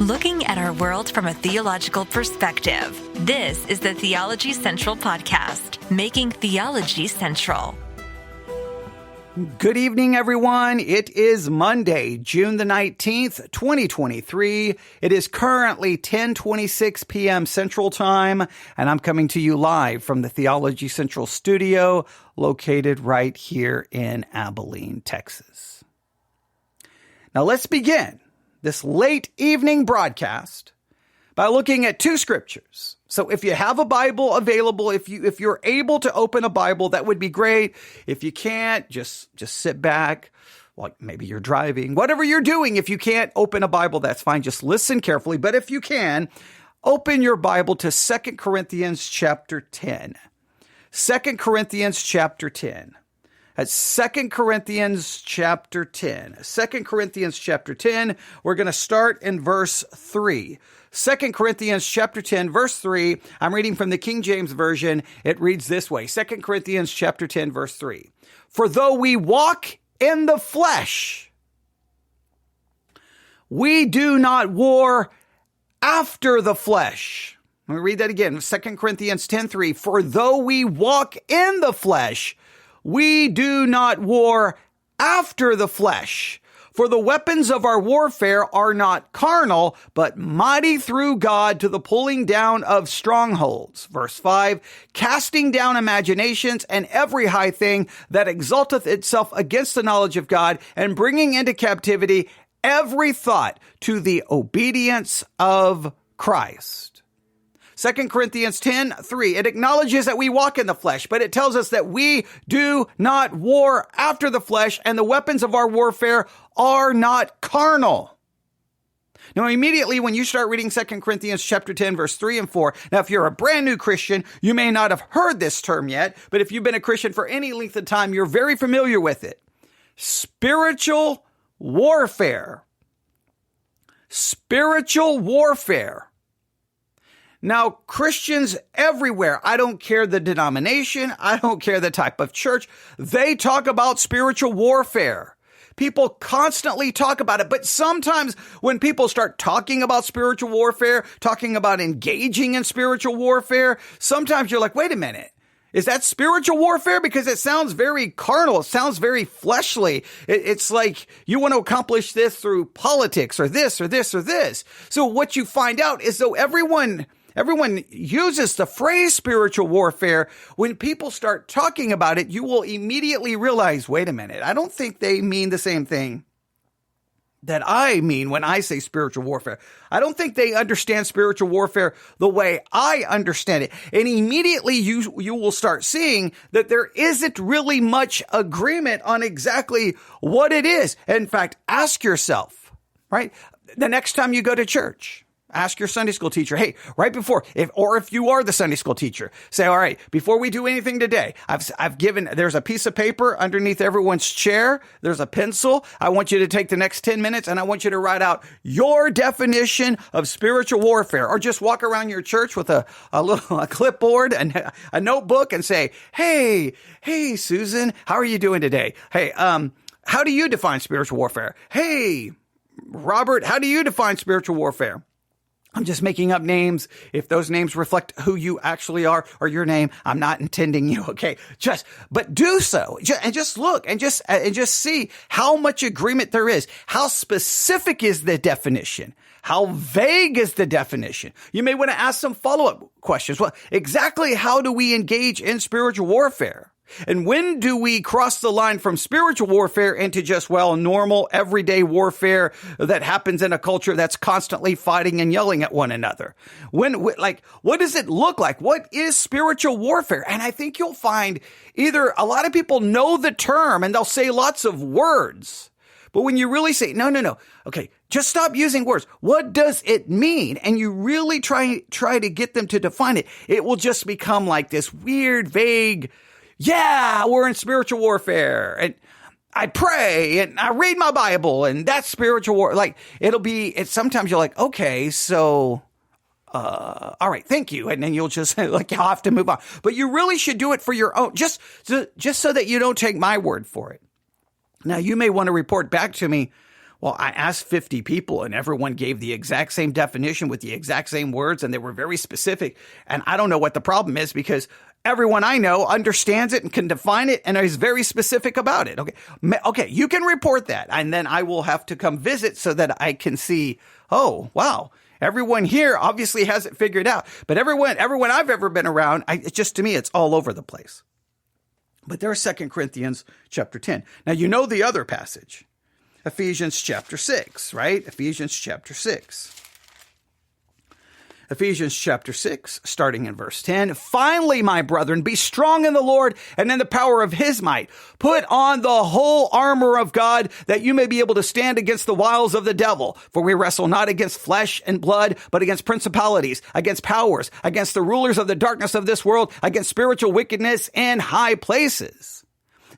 Looking at our world from a theological perspective. This is the Theology Central Podcast, making theology central. Good evening, everyone. It is Monday, June the 19th, 2023. It is currently 10:26 p.m. Central Time, and I'm coming to you live from the Theology Central studio located right here in Abilene, Texas. Now let's begin this late evening broadcast by looking at two scriptures. So if you have a Bible available, if you're able to open a Bible, that would be great. If you can't, just sit back. Well, maybe you're driving, whatever you're doing. If you can't open a Bible, that's fine. Just listen carefully. But if you can, open your Bible to 2 Corinthians chapter 10. 2 Corinthians chapter 10. That's 2 Corinthians chapter 10. 2 Corinthians chapter 10, we're going to start in verse 3. 2 Corinthians chapter 10, verse 3, I'm reading from the King James Version. It reads this way, 2 Corinthians chapter 10, verse 3. For though we walk in the flesh, we do not war after the flesh. Let me read that again, 2 Corinthians 10:3. For though we walk in the flesh, we do not war after the flesh. For the weapons of our warfare are not carnal, but mighty through God to the pulling down of strongholds. Verse 5, casting down imaginations and every high thing that exalteth itself against the knowledge of God, and bringing into captivity every thought to the obedience of Christ. 2 Corinthians 10:3, it acknowledges that we walk in the flesh, but it tells us that we do not war after the flesh, and the weapons of our warfare are not carnal. Now, immediately when you start reading 2 Corinthians chapter 10, verse 3 and 4, now, if you're a brand new Christian, you may not have heard this term yet, but if you've been a Christian for any length of time, you're very familiar with it. Spiritual warfare. Spiritual warfare. Now, Christians everywhere, I don't care the denomination, I don't care the type of church, they talk about spiritual warfare. People constantly talk about it, but sometimes when people start talking about spiritual warfare, talking about engaging in spiritual warfare, sometimes you're like, wait a minute. Is that spiritual warfare? Because it sounds very carnal. It sounds very fleshly. It's like you want to accomplish this through politics or this or this or this. So what you find out is though everyone uses the phrase spiritual warfare, when people start talking about it, you will immediately realize, wait a minute, I don't think they mean the same thing that I mean when I say spiritual warfare. I don't think they understand spiritual warfare the way I understand it. And immediately you will start seeing that there isn't really much agreement on exactly what it is. In fact, ask yourself, right? The next time you go to church, ask your Sunday school teacher, hey, right before, if you are the Sunday school teacher, say, all right, before we do anything today, there's a piece of paper underneath everyone's chair. There's a pencil. I want you to take the next 10 minutes and I want you to write out your definition of spiritual warfare, or just walk around your church with a clipboard and a notebook and say, hey, Susan, how are you doing today? Hey, how do you define spiritual warfare? Hey, Robert, how do you define spiritual warfare? I'm just making up names. If those names reflect who you actually are or your name, I'm not intending you. Okay. But do so and just look and just see how much agreement there is. How specific is the definition? How vague is the definition? You may want to ask some follow-up questions. Well, exactly how do we engage in spiritual warfare? And when do we cross the line from spiritual warfare into just, normal everyday warfare that happens in a culture that's constantly fighting and yelling at one another? What does it look like? What is spiritual warfare? And I think you'll find either a lot of people know the term and they'll say lots of words, but when you really say, no, okay, just stop using words. What does it mean? And you really try to get them to define it. It will just become like this weird, vague, yeah, we're in spiritual warfare, and I pray, and I read my Bible, and that's spiritual war. Like, sometimes you're like, okay, so, all right, thank you. And then you'll just, you'll have to move on. But you really should do it for your own, just so that you don't take my word for it. Now, you may want to report back to me, Well, I asked 50 people and everyone gave the exact same definition with the exact same words, and they were very specific. And I don't know what the problem is, because everyone I know understands it and can define it and is very specific about it. Okay, you can report that, and then I will have to come visit so that I can see, oh, wow, everyone here obviously has it figured out. But everyone I've ever been around, to me, it's all over the place. But there's 2 Corinthians chapter 10. Now, you know the other passage. Ephesians chapter 6, right? Ephesians chapter 6. Ephesians chapter 6, starting in verse 10. Finally, my brethren, be strong in the Lord and in the power of his might. Put on the whole armor of God, that you may be able to stand against the wiles of the devil. For we wrestle not against flesh and blood, but against principalities, against powers, against the rulers of the darkness of this world, against spiritual wickedness in high places.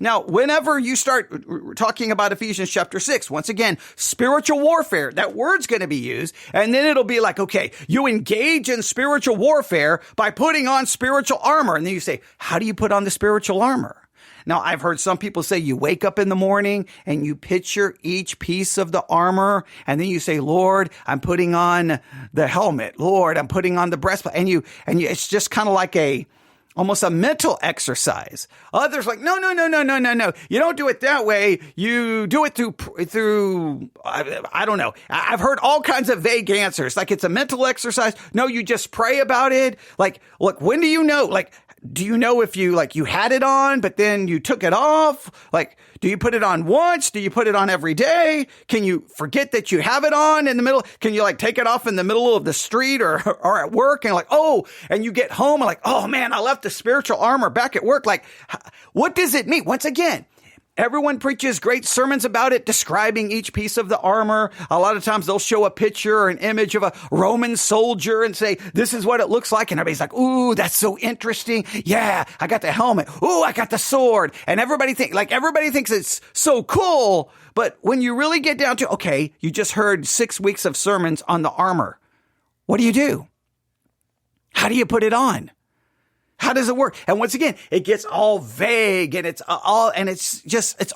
Now, whenever you start talking about Ephesians chapter 6, once again, spiritual warfare, that word's going to be used. And then it'll be like, okay, you engage in spiritual warfare by putting on spiritual armor. And then you say, how do you put on the spiritual armor? Now, I've heard some people say you wake up in the morning and you picture each piece of the armor. And then you say, Lord, I'm putting on the helmet. Lord, I'm putting on the breastplate. And it's just kind of like almost a mental exercise. Others like, no. You don't do it that way. You do it through, I don't know. I've heard all kinds of vague answers. Like it's a mental exercise. No, you just pray about it. Like, look, when do you know? Like, do you know if you had it on, but then you took it off? Like, do you put it on once? Do you put it on every day? Can you forget that you have it on in the middle? Can you take it off in the middle of the street or at work and and you get home and oh man, I left the spiritual armor back at work. Like, what does it mean? Once again, everyone preaches great sermons about it, describing each piece of the armor. A lot of times they'll show a picture or an image of a Roman soldier and say, this is what it looks like. And everybody's like, ooh, that's so interesting. Yeah, I got the helmet. Ooh, I got the sword. And everybody thinks it's so cool. But when you really get down to, okay, you just heard 6 weeks of sermons on the armor. What do? How do you put it on? How does it work? And once again, it gets all vague and it's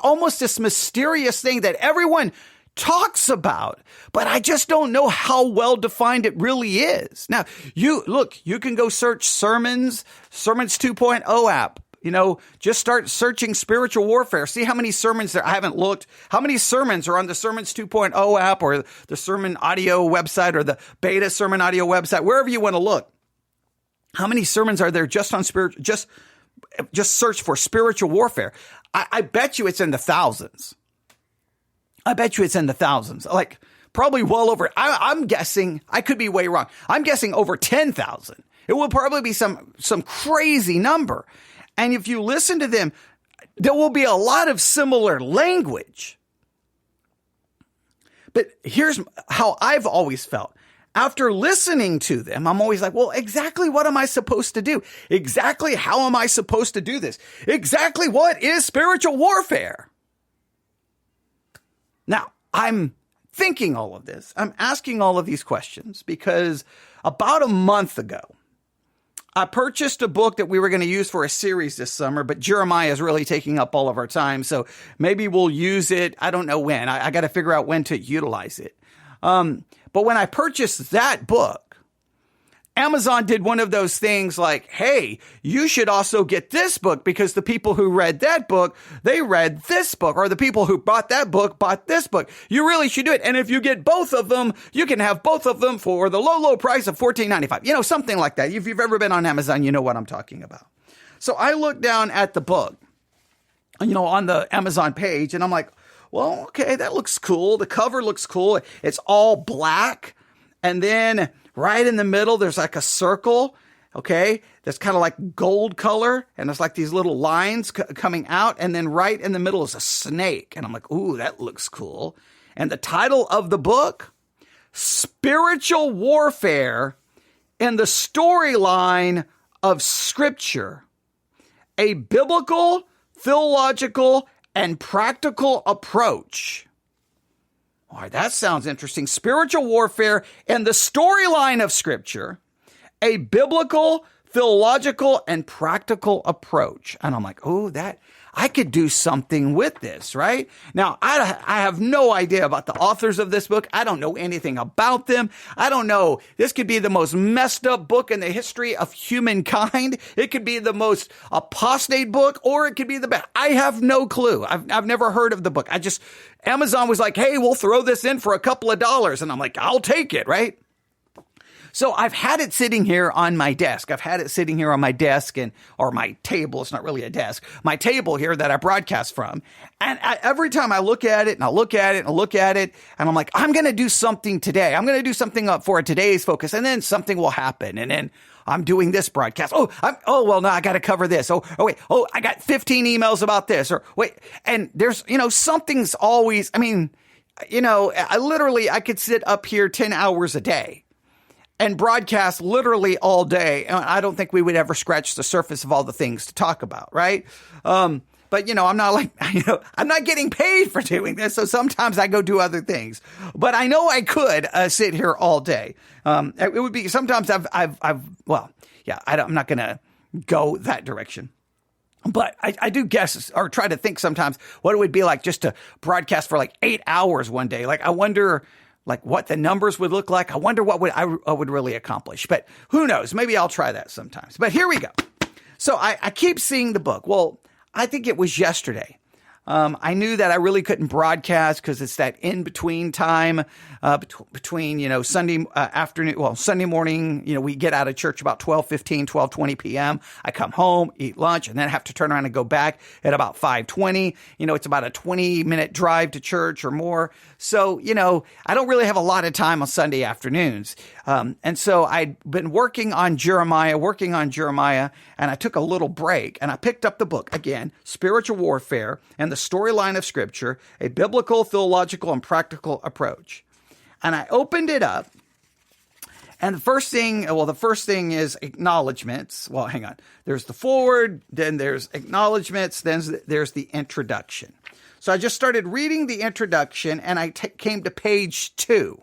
almost this mysterious thing that everyone talks about, but I just don't know how well defined it really is. Now, you can go search Sermons 2.0 app. Just start searching spiritual warfare. See how many sermons there. I haven't looked. How many sermons are on the Sermons 2.0 app or the Sermon Audio website or the Beta Sermon Audio website, wherever you want to look. How many sermons are there just on just search for spiritual warfare? I bet you it's in the thousands. Like probably well over, I'm guessing, I could be way wrong. I'm guessing over 10,000. It will probably be some crazy number. And if you listen to them, there will be a lot of similar language. But here's how I've always felt. After listening to them, I'm always like, well, exactly what am I supposed to do? Exactly how am I supposed to do this? Exactly what is spiritual warfare? Now, I'm thinking all of this. I'm asking all of these questions because about a month ago, I purchased a book that we were going to use for a series this summer, but Jeremiah is really taking up all of our time. So maybe we'll use it. I don't know when. I got to figure out when to utilize it. But when I purchased that book, Amazon did one of those things like, hey, you should also get this book because the people who read that book, they read this book, or the people who bought that book bought this book. You really should do it. And if you get both of them, you can have both of them for the low price of $14.95. Something like that. If you've ever been on Amazon, you know what I'm talking about. So I looked down at the book, on the Amazon page, and I'm like, well, okay, that looks cool. The cover looks cool. It's all black. And then right in the middle, there's like a circle, okay, that's kind of like gold color. And there's like these little lines coming out. And then right in the middle is a snake. And I'm like, ooh, that looks cool. And the title of the book, Spiritual Warfare in the Storyline of Scripture, a Biblical, Theological, and Practical Approach. All right, that sounds interesting. Spiritual warfare and the storyline of Scripture, a biblical, theological, and practical approach. And I'm like, oh, I could do something with this, right? Now, I have no idea about the authors of this book. I don't know anything about them. I don't know. This could be the most messed up book in the history of humankind. It could be the most apostate book, or it could be the best. I have no clue. I've never heard of the book. Amazon was like, hey, we'll throw this in for a couple of dollars. And I'm like, I'll take it, right? So I've had it sitting here on my desk. Or my table. It's not really a desk. My table here that I broadcast from. And every time I look at it and I look at it and I look at it, and I'm like, I'm going to do something today. I'm going to do something up for today's focus, and then something will happen. And then I'm doing this broadcast. Well, no, I got to cover this. Wait, I got 15 emails about this. Or wait, and there's, something's always, I could sit up here 10 hours a day and broadcast literally all day. And I don't think we would ever scratch the surface of all the things to talk about, right? But I'm not like, I'm not getting paid for doing this. So sometimes I go do other things, but I know I could sit here all day. It would be, sometimes I'm not going to go that direction. But I do guess, or try to think sometimes what it would be like just to broadcast for like 8 hours one day. Like, I wonder what the numbers would look like. I wonder what I would really accomplish. But who knows? Maybe I'll try that sometimes. But here we go. So I keep seeing the book. Well, I think it was yesterday. I knew that I really couldn't broadcast because it's that in-between time between, Sunday afternoon, Sunday morning, we get out of church about 12:20 p.m. I come home, eat lunch, and then I have to turn around and go back at about 5:20. It's about a 20-minute drive to church or more. So, I don't really have a lot of time on Sunday afternoons. And so I'd been working on Jeremiah, and I took a little break, and I picked up the book again, Spiritual Warfare and the Storyline of Scripture, a Biblical, Theological, and Practical Approach. And I opened it up, and the first thing is acknowledgments. Well, hang on. There's the foreword, then there's acknowledgments, then there's the introduction. So I just started reading the introduction, and I came to page 2.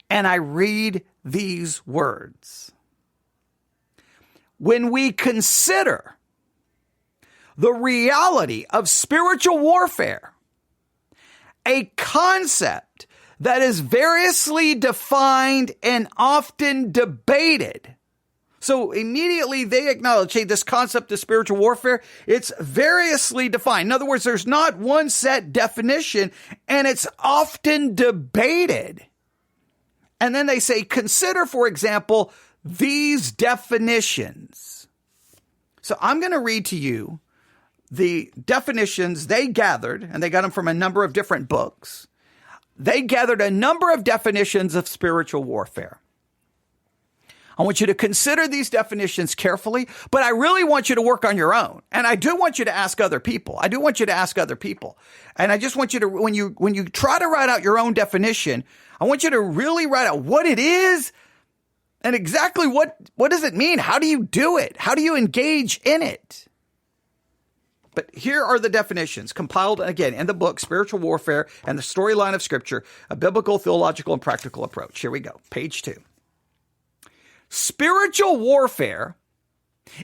And I read these words. When we consider the reality of spiritual warfare, a concept that is variously defined and often debated. So immediately they acknowledge, hey, this concept of spiritual warfare, it's variously defined. In other words, there's not one set definition, and it's often debated. And then they say, consider, for example, these definitions. So I'm going to read to you the definitions they gathered, and they got them from a number of different books. They gathered a number of definitions of spiritual warfare. I want you to consider these definitions carefully, but I really want you to work on your own. And I do want you to ask other people. And I just want you to, when you try to write out your own definition, I want you to really write out what it is and exactly what does it mean? How do you do it? How do you engage in it? But here are the definitions compiled again in the book, Spiritual Warfare and the Storyline of Scripture, a Biblical, Theological, and Practical Approach. Here we go. Page 2. Spiritual warfare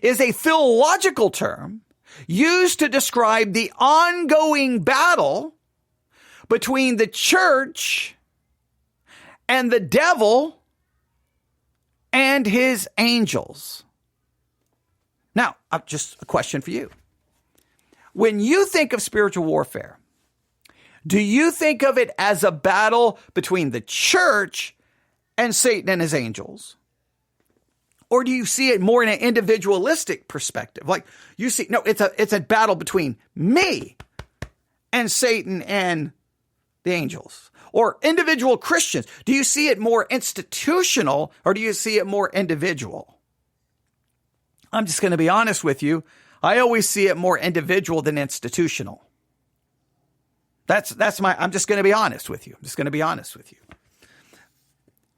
is a theological term used to describe the ongoing battle between the church and the devil and his angels. Now, just a question for you. When you think of spiritual warfare, do you think of it as a battle between the church and Satan and his angels? Or do you see it more in an individualistic perspective? Like you see, no, it's a battle between me and Satan and the angels. Or individual Christians. Do you see it more institutional or do you see it more individual? I'm just going to be honest with you. I always see it more individual than institutional. I'm just going to be honest with you.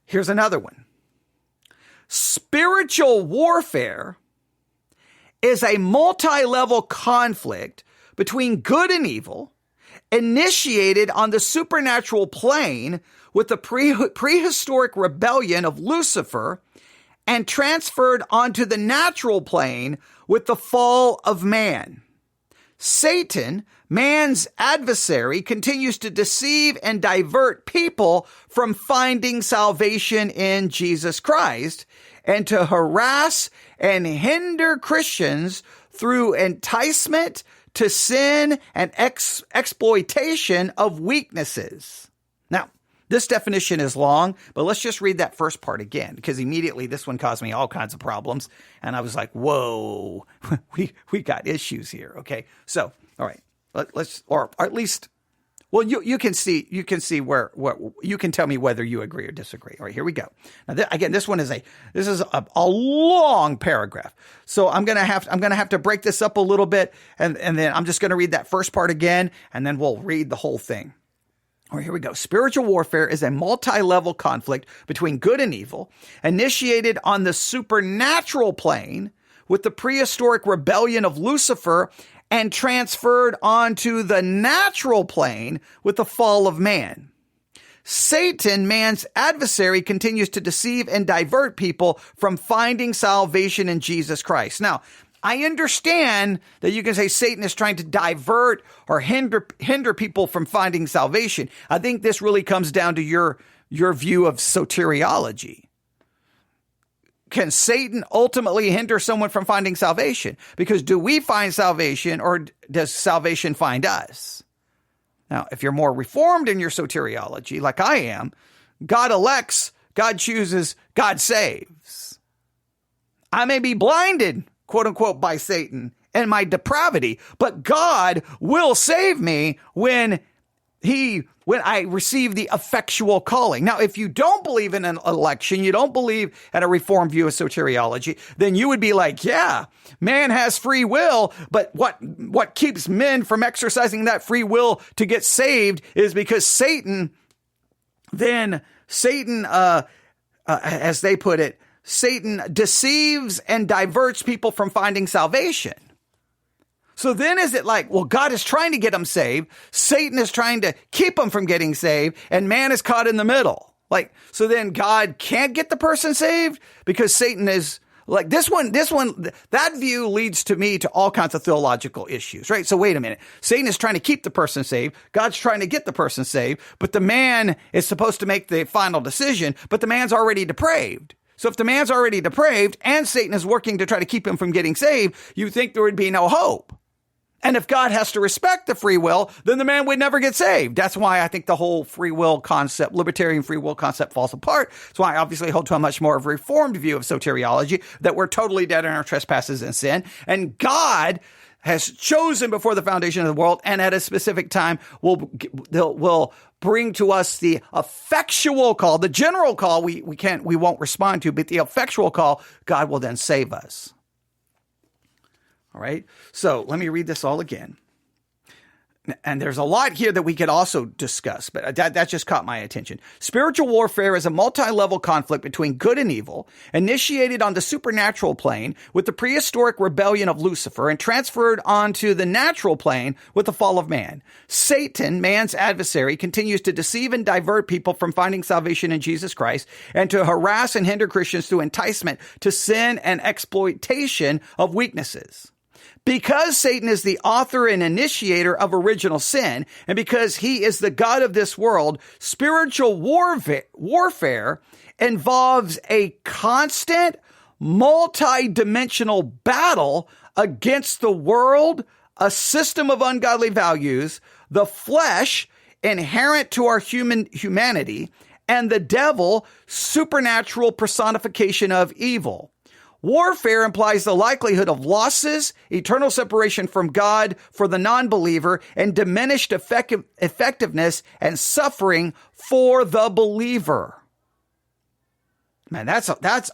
Here's another one. Spiritual warfare is a multi-level conflict between good and evil, initiated on the supernatural plane with the prehistoric rebellion of Lucifer and transferred onto the natural plane with the fall of man. Satan, man's adversary, continues to deceive and divert people from finding salvation in Jesus Christ and to harass and hinder Christians through enticement to sin and exploitation of weaknesses. Now, this definition is long, but let's just read that first part again, because immediately this one caused me all kinds of problems. And I was like, whoa, we got issues here. Okay. So, all right, let's, or at least, well, you can see where you can tell me whether you agree or disagree. All right, here we go. Now, again, this is a long paragraph. So I'm going to have to break this up a little bit. And then I'm just going to read that first part again, and then we'll read the whole thing. All right, here we go. Spiritual warfare is a multi-level conflict between good and evil, initiated on the supernatural plane with the prehistoric rebellion of Lucifer and transferred onto the natural plane with the fall of man. Satan, man's adversary, continues to deceive and divert people from finding salvation in Jesus Christ. Now, I understand that you can say Satan is trying to divert or hinder people from finding salvation. I think this really comes down to your view of soteriology. Can Satan ultimately hinder someone from finding salvation? Because do we find salvation, or does salvation find us? Now, if you're more reformed in your soteriology, like I am, God elects, God chooses, God saves. I may be blinded, quote unquote, by Satan and my depravity, but God will save me when I receive the effectual calling. Now, if you don't believe in an election, you don't believe in a reformed view of soteriology, then you would be like, yeah, man has free will, but what keeps men from exercising that free will to get saved is because Satan, as they put it, Satan deceives and diverts people from finding salvation. So then is it like, well, God is trying to get them saved, Satan is trying to keep them from getting saved, and man is caught in the middle? Like, so then God can't get the person saved because Satan is like this one, that view leads to me to all kinds of theological issues, right? So wait a minute. Satan is trying to keep the person saved. God's trying to get the person saved, but the man is supposed to make the final decision, but the man's already depraved. So if the man's already depraved and Satan is working to try to keep him from getting saved, you think there would be no hope. And if God has to respect the free will, then the man would never get saved. That's why I think the whole free will concept, libertarian free will concept, falls apart. That's why I obviously hold to a much more of a reformed view of soteriology, that we're totally dead in our trespasses and sin. And God has chosen before the foundation of the world, and at a specific time will bring to us the effectual call. The general call we won't respond to, but the effectual call, God will then save us. All right. So let me read this all again. And there's a lot here that we could also discuss, but that just caught my attention. Spiritual warfare is a multi-level conflict between good and evil, initiated on the supernatural plane with the prehistoric rebellion of Lucifer and transferred onto the natural plane with the fall of man. Satan, man's adversary, continues to deceive and divert people from finding salvation in Jesus Christ and to harass and hinder Christians through enticement to sin and exploitation of weaknesses. Because Satan is the author and initiator of original sin, and because he is the God of this world, spiritual warfare involves a constant, multi-dimensional battle against the world, a system of ungodly values, the flesh inherent to our humanity, and the devil, supernatural personification of evil. Warfare implies the likelihood of losses, eternal separation from God for the non-believer, and diminished effectiveness and suffering for the believer. Man, that's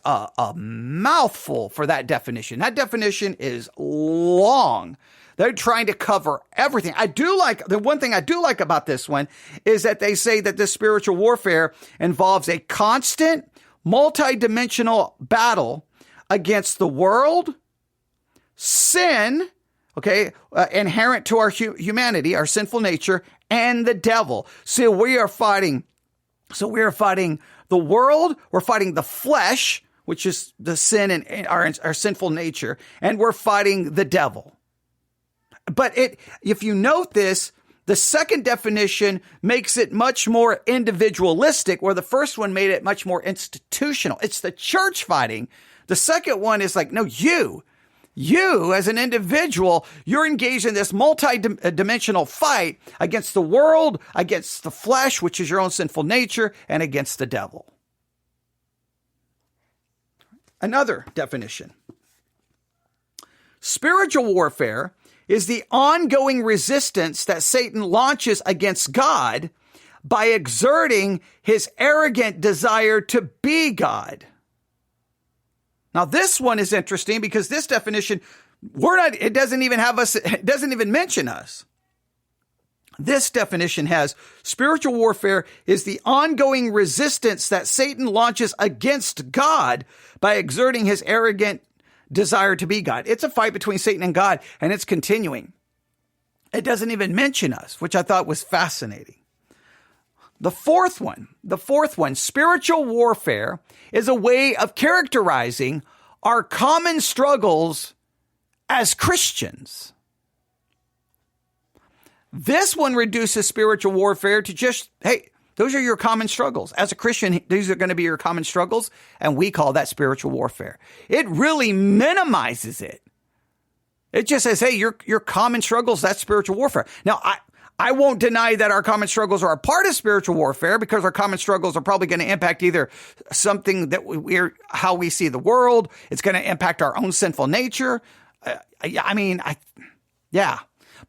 a mouthful for that definition. That definition is long. They're trying to cover everything. The one thing I do like about this one is that they say that this spiritual warfare involves a constant, multi-dimensional battle against the world, sin, inherent to our humanity, our sinful nature, and the devil. So we are fighting the world, we're fighting the flesh, which is the sin and our sinful nature, and we're fighting the devil. But if you note this, the second definition makes it much more individualistic, where the first one made it much more institutional. It's the church fighting. The second one is like, no, you as an individual, you're engaged in this multi-dimensional fight against the world, against the flesh, which is your own sinful nature, and against the devil. Another definition. Spiritual warfare is the ongoing resistance that Satan launches against God by exerting his arrogant desire to be God. Now, this one is interesting because this definition, it doesn't even mention us. This definition has spiritual warfare is the ongoing resistance that Satan launches against God by exerting his arrogant desire to be God. It's a fight between Satan and God, and it's continuing. It doesn't even mention us, which I thought was fascinating. The fourth one, spiritual warfare is a way of characterizing our common struggles as Christians. This one reduces spiritual warfare to just, hey, those are your common struggles. As a Christian, these are going to be your common struggles, and we call that spiritual warfare. It really minimizes it. It just says, hey, your common struggles, that's spiritual warfare. Now, I won't deny that our common struggles are a part of spiritual warfare, because our common struggles are probably going to impact either something that how we see the world. It's going to impact our own sinful nature.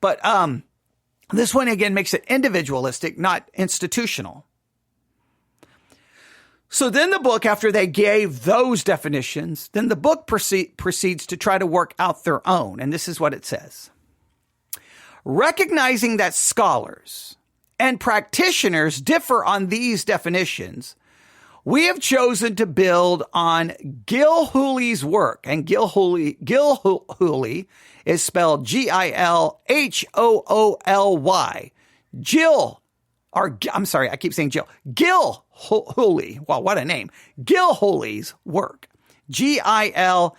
But this one, again, makes it individualistic, not institutional. So then the book, after they gave those definitions, then the book proceeds to try to work out their own. And this is what it says. Recognizing that scholars and practitioners differ on these definitions, we have chosen to build on Gilhooly's work. And Gilhooly is spelled Gilhooly. I keep saying Jill. Gilhooly. Wow, what a name. Gilhooly's work. Gilhooly.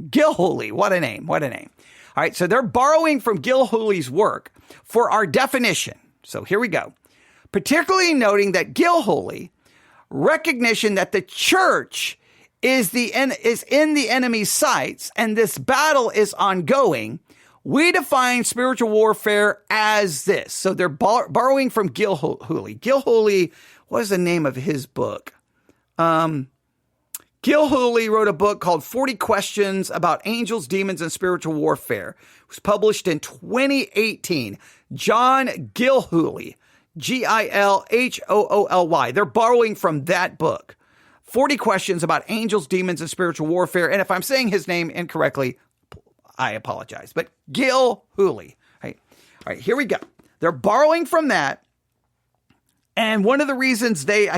Gilhooly. What a name. What a name. All right. So they're borrowing from Gilhooly's work for our definition. So here we go. Particularly noting that Gilhooly recognition that the church is in the enemy's sights and this battle is ongoing, we define spiritual warfare as this. So they're borrowing from Gilhooly. Gilhooly, what is the name of his book? Gilhooly wrote a book called 40 Questions About Angels, Demons, and Spiritual Warfare. It was published in 2018. John Gilhooly, Gilhooly. They're borrowing from that book. 40 Questions About Angels, Demons, and Spiritual Warfare. And if I'm saying his name incorrectly, I apologize. But Gilhooly. All right, here we go. They're borrowing from that. And one of the reasons they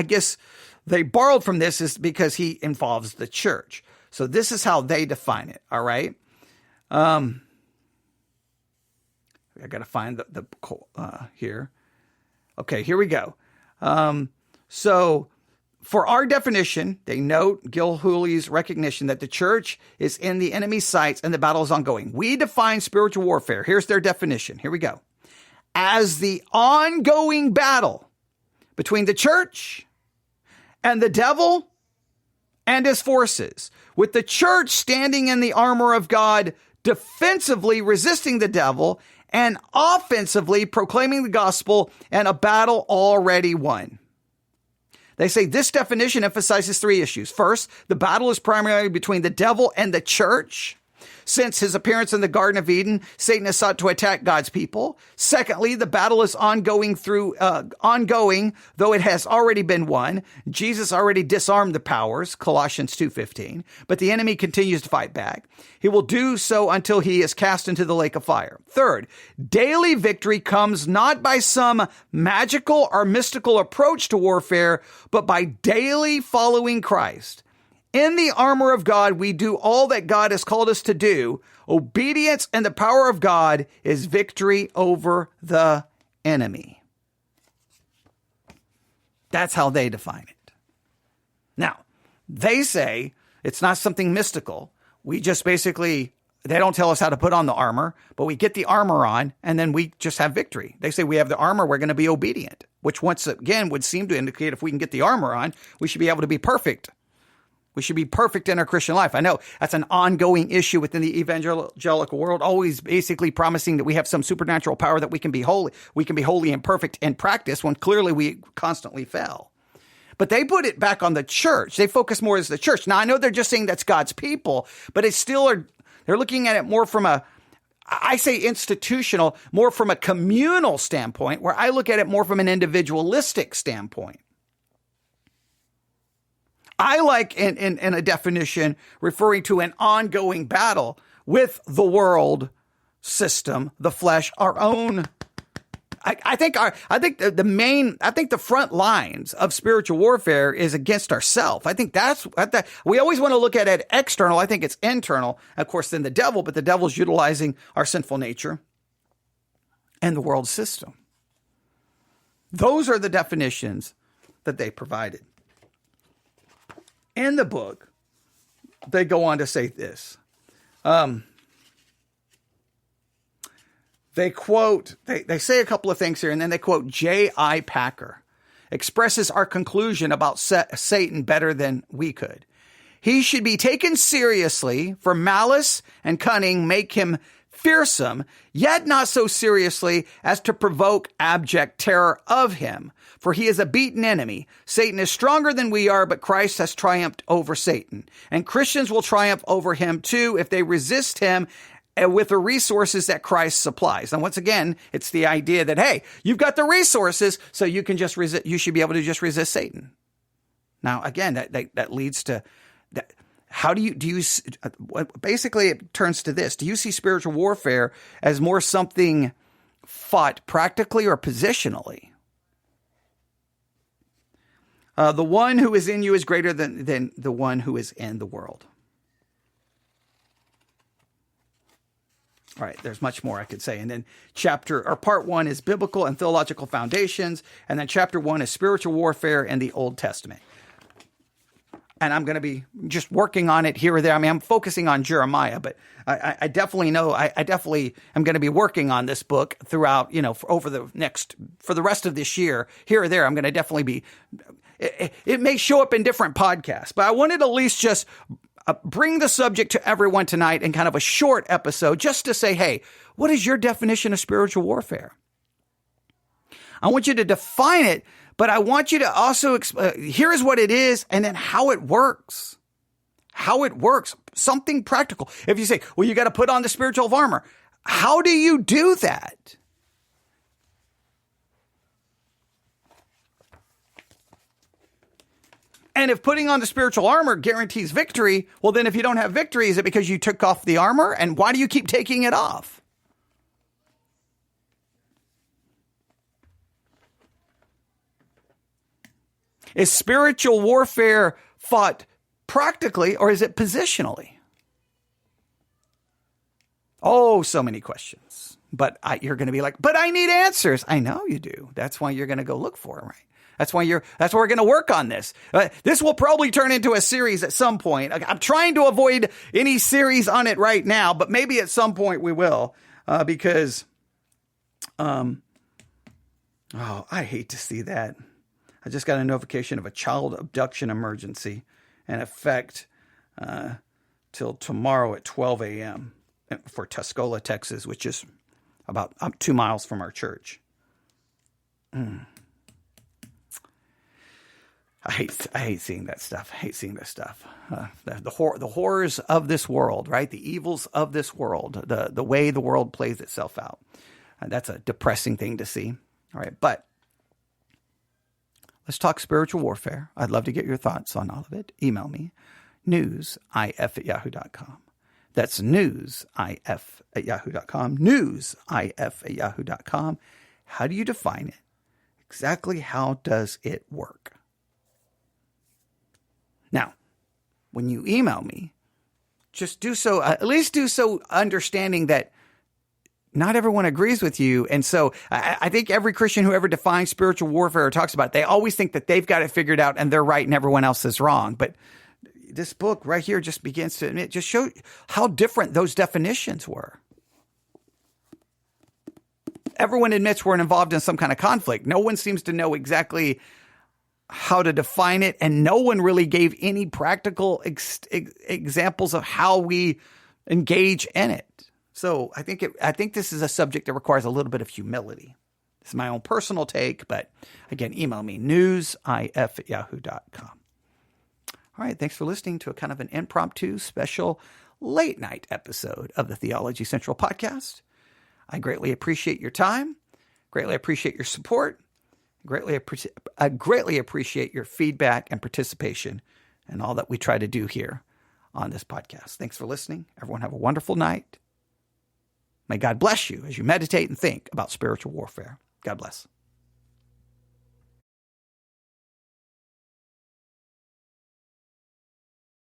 borrowed from this is because he involves the church. So this is how they define it. All right. I got to find the here. Okay, here we go. So for our definition, they note Gilhooly's recognition that the church is in the enemy's sights and the battle is ongoing. We define spiritual warfare. Here's their definition. Here we go. As the ongoing battle between the church and the devil and his forces, with the church standing in the armor of God, defensively resisting the devil and offensively proclaiming the gospel, and a battle already won. They say this definition emphasizes three issues. First, the battle is primarily between the devil and the church. Since his appearance in the Garden of Eden, Satan has sought to attack God's people. Secondly, the battle is ongoing, though it has already been won. Jesus already disarmed the powers, Colossians 2:15, but the enemy continues to fight back. He will do so until he is cast into the lake of fire. Third, daily victory comes not by some magical or mystical approach to warfare, but by daily following Christ. In the armor of God, we do all that God has called us to do. Obedience and the power of God is victory over the enemy. That's how they define it. Now, they say it's not something mystical. We just basically, they don't tell us how to put on the armor, but we get the armor on and then we just have victory. They say we have the armor, we're going to be obedient, which once again would seem to indicate if we can get the armor on, we should be able to be perfect. We should be perfect in our Christian life. I know that's an ongoing issue within the evangelical world, always basically promising that we have some supernatural power that we can be holy. We can be holy and perfect in practice when clearly we constantly fail. But they put it back on the church. They focus more as the church. Now, I know they're just saying that's God's people, but it's still, they're looking at it more from I say institutional, more from a communal standpoint, where I look at it more from an individualistic standpoint. I like in a definition referring to an ongoing battle with the world system, the flesh, our own. I think the front lines of spiritual warfare is against ourselves. I think we always want to look at it external. I think it's internal, of course, then the devil, but the devil's utilizing our sinful nature and the world system. Those are the definitions that they provided. In the book, they go on to say this. They quote, they say a couple of things here, and then they quote J.I. Packer, expresses our conclusion about Satan better than we could. He should be taken seriously, for malice and cunning make him fearsome, yet not so seriously as to provoke abject terror of him. For he is a beaten enemy. Satan is stronger than we are, but Christ has triumphed over Satan. And Christians will triumph over him too if they resist him with the resources that Christ supplies. And once again, it's the idea that, hey, you've got the resources, so you can just resist. You should be able to just resist Satan. Now, again, that leads to that. How do you basically it turns to this. Do you see spiritual warfare as more something fought practically or positionally? The one who is in you is greater than the one who is in the world. All right, there's much more I could say. And then part 1 is biblical and theological foundations. And then chapter 1 is spiritual warfare in the Old Testament. And I'm going to be just working on it here or there. I mean, I'm focusing on Jeremiah, but I definitely know, I definitely am going to be working on this book throughout, for the rest of this year, here or there. I'm going to definitely be, it may show up in different podcasts, but I wanted to at least just bring the subject to everyone tonight in kind of a short episode just to say, hey, what is your definition of spiritual warfare? I want you to define it, but I want you to also, here is what it is and then how it works. How it works. Something practical. If you say, well, you got to put on the spiritual armor. How do you do that? And if putting on the spiritual armor guarantees victory, well, then if you don't have victory, is it because you took off the armor? And why do you keep taking it off? Is spiritual warfare fought practically or is it positionally? Oh, so many questions. But you're going to be like, but I need answers. I know you do. That's why you're going to go look for them, right? That's why we're going to work on this. This will probably turn into a series at some point. I'm trying to avoid any series on it right now, but maybe at some point we will, because, I hate to see that. I just got a notification of a child abduction emergency in effect till tomorrow at 12 a.m. for Tuscola, Texas, which is about 2 miles from our church. I hate seeing that stuff. I hate seeing this stuff. The horrors of this world, right? The evils of this world, the way the world plays itself out. That's a depressing thing to see. All right, but let's talk spiritual warfare. I'd love to get your thoughts on all of it. Email me, newsif@yahoo.com. That's newsif@yahoo.com. Newsif@yahoo.com. How do you define it? Exactly how does it work? Now, when you email me, just do so, at least do so understanding that not everyone agrees with you. And so I think every Christian who ever defines spiritual warfare or talks about it, they always think that they've got it figured out and they're right and everyone else is wrong. But this book right here just begins to admit, just show how different those definitions were. Everyone admits we're involved in some kind of conflict. No one seems to know exactly how to define it, and no one really gave any practical examples of how we engage in it. So I think this is a subject that requires a little bit of humility. It's my own personal take, but again, email me, newsif@yahoo.com. All right, thanks for listening to a kind of an impromptu special late night episode of the Theology Central podcast. I greatly appreciate your time, greatly appreciate your support, I greatly appreciate your feedback and participation in all that we try to do here on this podcast. Thanks for listening. Everyone have a wonderful night. May God bless you as you meditate and think about spiritual warfare. God bless.